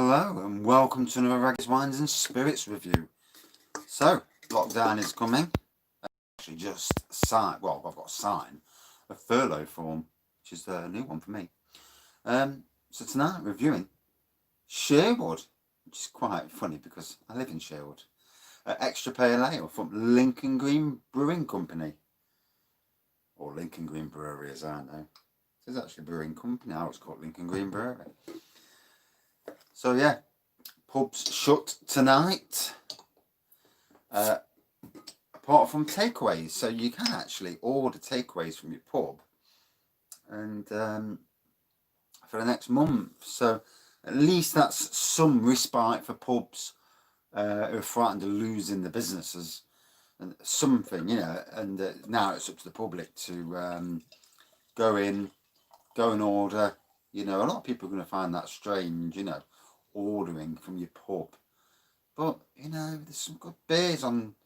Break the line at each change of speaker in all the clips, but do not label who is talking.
Hello and welcome to another Ragged Wines and Spirits review. So, lockdown is coming. Actually just signed, well, I've got to sign a furlough form, which is a new one for me. So tonight reviewing Sherwood, which is quite funny because I live in Sherwood. Extra Pale Ale from Lincoln Green Brewing Company. Or Lincoln Green Brewery as I know. It is actually a brewing company, I always call it Lincoln Green Brewery. So yeah, pubs shut tonight, apart from takeaways. So you can actually order takeaways from your pub, and for the next month. So at least that's some respite for pubs who are frightened of losing the businesses and something, And now it's up to the public to go in, go and order. A lot of people are going to find that strange, ordering from your pub. But, there's some good beers on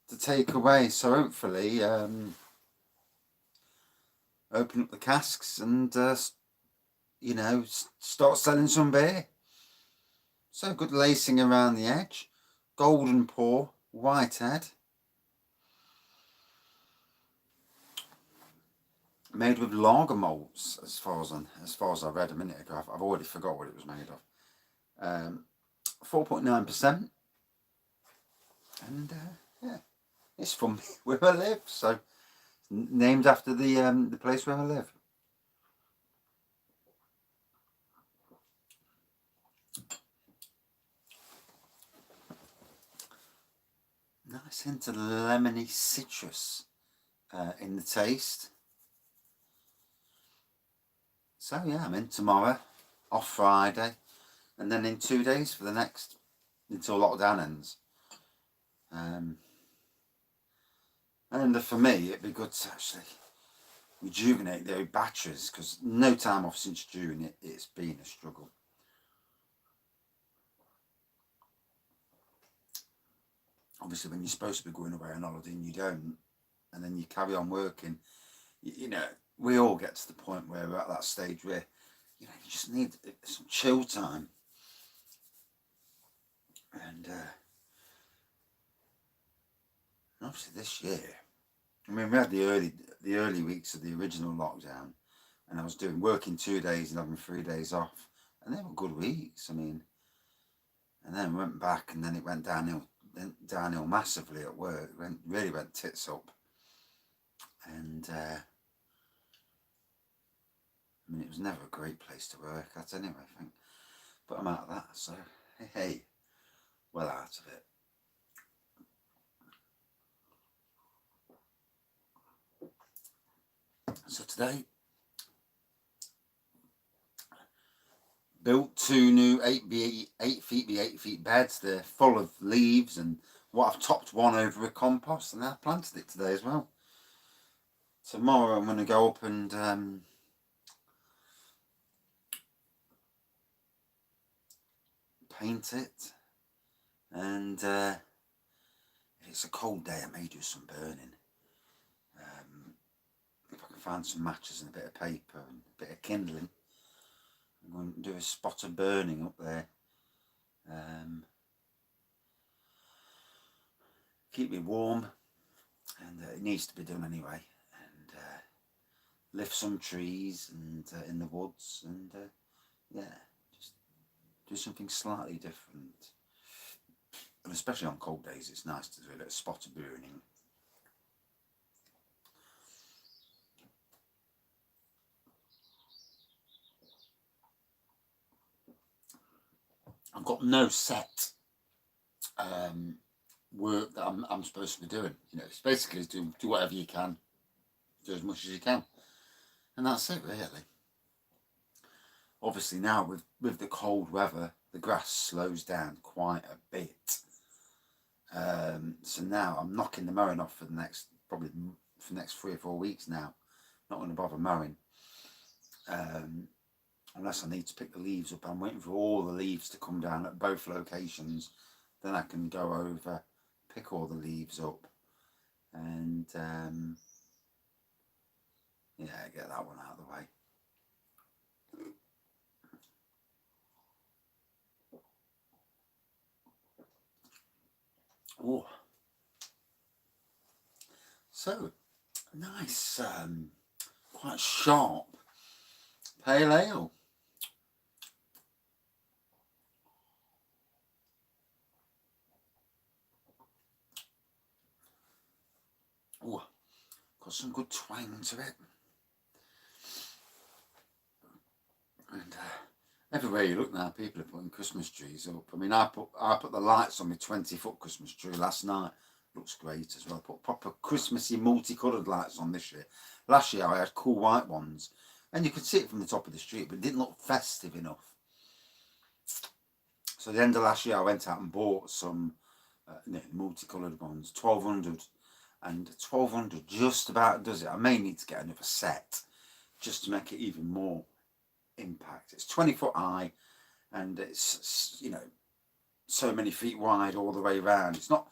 to take away. So hopefully, open up the casks and, start selling some beer. So good lacing around the edge. Golden pour, whitehead. Made with lager malts, as far as I read a minute ago. I've already forgot what it was made of. 4.9%. And, yeah. It's from where I live, so named after the place where I live. Nice hint of lemony citrus in the taste. So yeah, I'm in tomorrow, off Friday, and then in 2 days for the next until lockdown ends. And for me, it'd be good to actually rejuvenate the old batteries because no time off since June. It's been a struggle. Obviously, when you're supposed to be going away on holiday and you don't, and then you carry on working, we all get to the point where we're at that stage where, you just need some chill time. And obviously this year, we had the early weeks of the original lockdown, and I was working 2 days and having 3 days off, and they were good weeks. And then went back, and then it went downhill massively at work. Really went tits up, and it was never a great place to work at anyway, I think. But I'm out of that, so hey, well out of it. So today, built 2 new 8 feet by 8 feet beds. They're full of leaves, and I've topped one over a compost, and I planted it today as well. Tomorrow I'm going to go up and paint it, and if it's a cold day I may do some burning. If I can find some matches and a bit of paper and a bit of kindling, I'm going to do a spot of burning up there. Keep me warm, and it needs to be done anyway, and lift some trees and in the woods, and yeah, just do something slightly different. And especially on cold days, it's nice to do a little spot of burning. I've got no set work that I'm supposed to be doing. It's basically do whatever you can, do as much as you can, and that's it really. Obviously now with the cold weather, the grass slows down quite a bit. So now I'm knocking the mowing off for the next 3 or 4 weeks now. Not going to bother mowing. Unless I need to pick the leaves up. I'm waiting for all the leaves to come down at both locations. Then I can go over, pick all the leaves up, and yeah, get that one out of the way. Oh, so nice, quite sharp pale ale. Oh, got some good twang to it. And everywhere you look now, people are putting Christmas trees up. I mean, I put the lights on my 20-foot Christmas tree last night. Looks great as well. I put proper Christmassy multicoloured lights on this year. Last year I had cool white ones, and you could see it from the top of the street, but it didn't look festive enough. So at the end of last year, I went out and bought some multicoloured ones, 1200, and 1200 just about does it. I may need to get another set just to make it even more impact. It's 20-foot high, and it's, you know, so many feet wide all the way around. It's not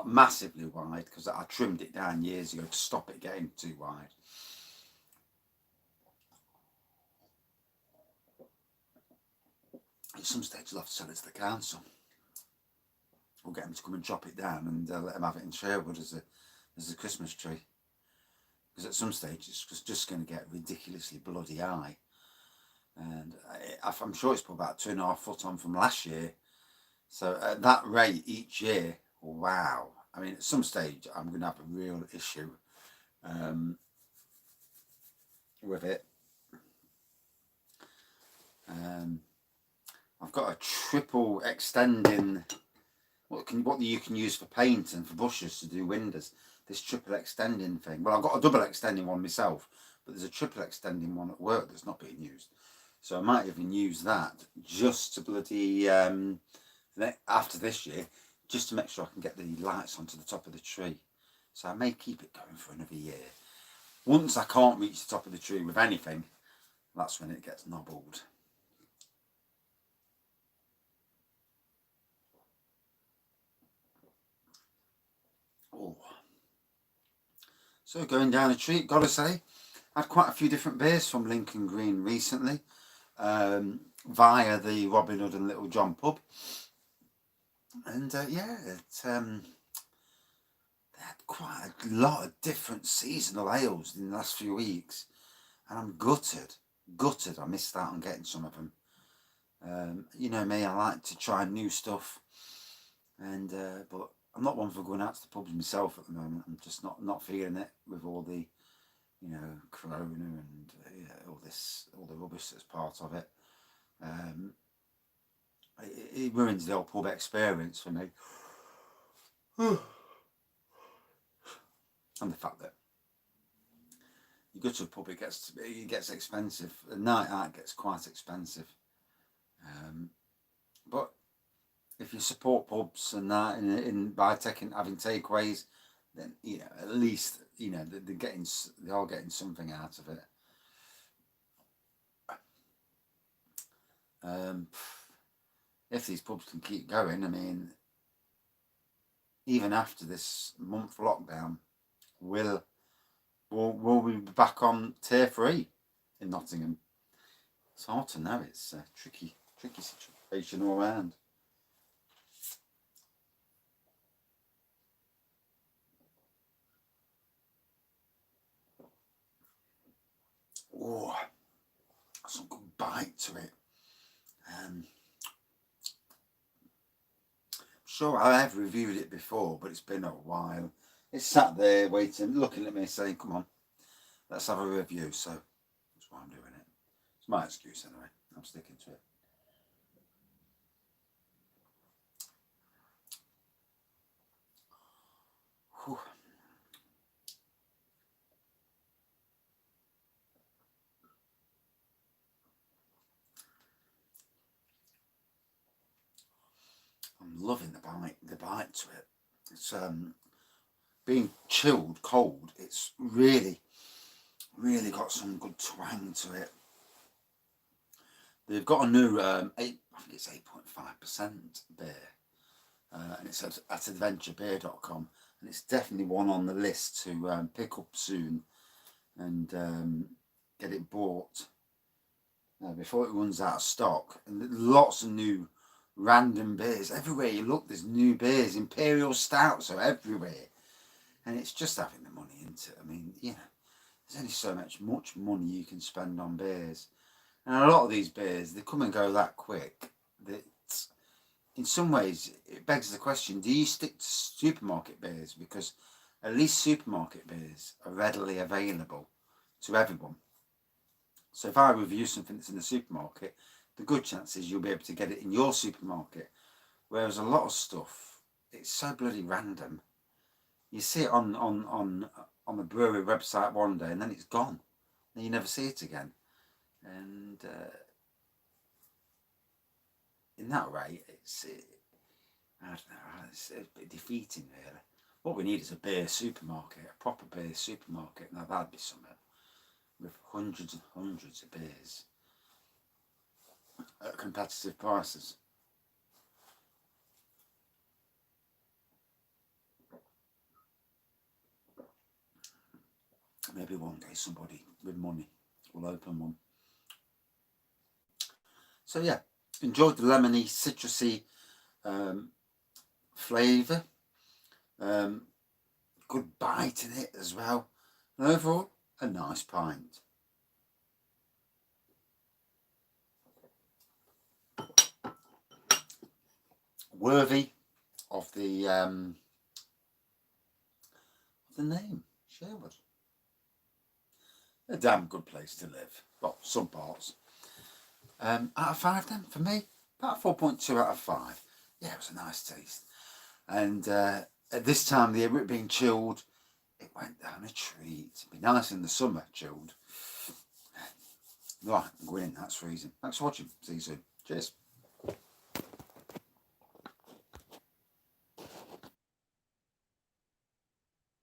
massively wide because I trimmed it down years ago to stop it getting too wide. At some stage I'll have to sell it to the council. We'll get them to come and chop it down and let them have it in Sherwood as a Christmas tree. Because at some stage it's just going to get ridiculously bloody high. And I'm sure it's put about 2.5 foot on from last year. So at that rate each year, wow. I mean, at some stage I'm going to have a real issue with it. I've got a triple extending, what you can use for paint and for brushes to do windows. This triple extending thing. Well, I've got a double extending one myself, but there's a triple extending one at work that's not being used. So I might even use that just to bloody, after this year, just to make sure I can get the lights onto the top of the tree. So I may keep it going for another year. Once I can't reach the top of the tree with anything, that's when it gets nobbled. Oh. So going down a treat, gotta say, I had quite a few different beers from Lincoln Green recently, via the Robin Hood and Little John pub. And yeah, they had quite a lot of different seasonal ales in the last few weeks. And I'm gutted. I missed out on getting some of them. You know me, I like to try new stuff. And but I'm not one for going out to the pubs myself at the moment. I'm just not feeling it with all the, you know, Corona and all the rubbish that's part of it. It ruins the whole pub experience for me. And the fact that you go to a pub, it gets expensive. A night out gets quite expensive. But if you support pubs and that by having takeaways, then you know at least you know they're all getting something out of it. If these pubs can keep going, I mean, even after this month lockdown, we'll be back on tier 3 in Nottingham. It's hard to know. It's a tricky situation all around. Oh, some good bite to it. Sure, I have reviewed it before, but it's been a while. It's sat there waiting, looking at me, saying, "Come on, let's have a review." So that's why I'm doing it. It's my excuse anyway. I'm sticking to it. Whew. I'm loving the bite to it. It's being chilled cold. It's really got some good twang to it. They've got a new I think it's 8.5% beer, and it's at adventurebeer.com, and it's definitely one on the list to pick up soon and get it bought before it runs out of stock. And lots of new random beers. Everywhere you look, there's new beers. Imperial stouts are everywhere. And it's just having the money into it. I mean, you know, there's only so much money you can spend on beers. And a lot of these beers, they come and go that quick that in some ways it begs the question, do you stick to supermarket beers? Because at least supermarket beers are readily available to everyone. So if I review something that's in the supermarket, the good chance is you'll be able to get it in your supermarket. Whereas a lot of stuff, it's so bloody random. You see it on the brewery website one day and then it's gone. And you never see it again. And in that way, I don't know, it's a bit defeating really. What we need is a beer supermarket, a proper beer supermarket. Now that'd be something, with hundreds and hundreds of beers at competitive prices. Maybe one day somebody with money will open one. So yeah, enjoyed the lemony, citrusy flavour. Good bite in it as well. And overall, a nice pint. Worthy of the name, Sherwood. A damn good place to live. Well, some parts. Out of 5 then, for me, about 4.2 out of 5. Yeah, it was a nice taste. And at this time of the year, with it being chilled, it went down a treat. It'd be nice in the summer, chilled. Right, I'm going in, that's freezing. Thanks for watching. See you soon. Cheers.